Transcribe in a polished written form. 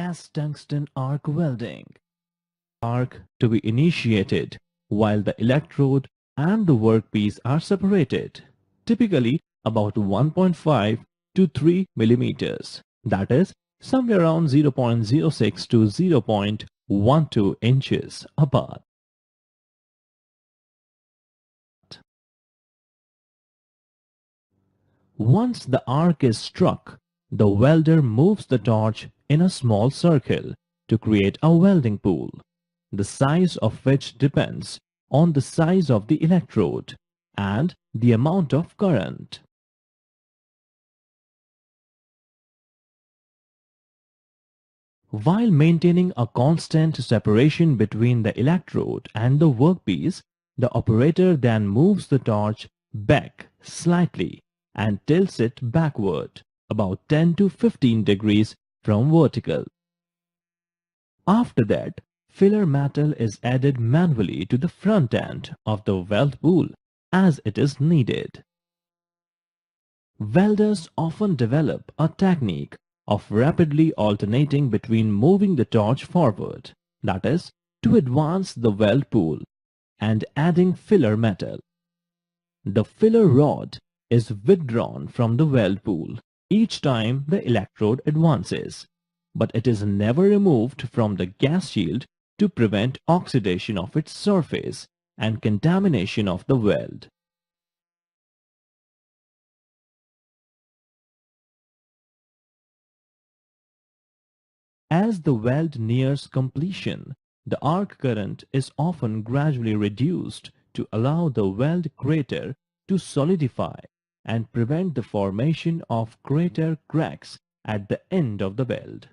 gas tungsten arc welding. Arc to be initiated while the electrode and the workpiece are separated, typically about 1.5 to 3 millimeters, that is somewhere around 0.06 to 0.12 inches apart. Once the arc is struck, the welder moves the torch in a small circle to create a welding pool, the size of which depends on the size of the electrode and the amount of current. While maintaining a constant separation between the electrode and the workpiece, the operator then moves the torch back slightly and tilts it backward about 10 to 15 degrees from vertical. After that, filler metal is added manually to the front end of the weld pool as it is needed. Welders often develop a technique of rapidly alternating between moving the torch forward, that is, to advance the weld pool, and adding filler metal. The filler rod is withdrawn from the weld pool each time the electrode advances, but it is never removed from the gas shield to prevent oxidation of its surface and contamination of the weld. As the weld nears completion, the arc current is often gradually reduced to allow the weld crater to solidify and prevent the formation of crater cracks at the end of the weld.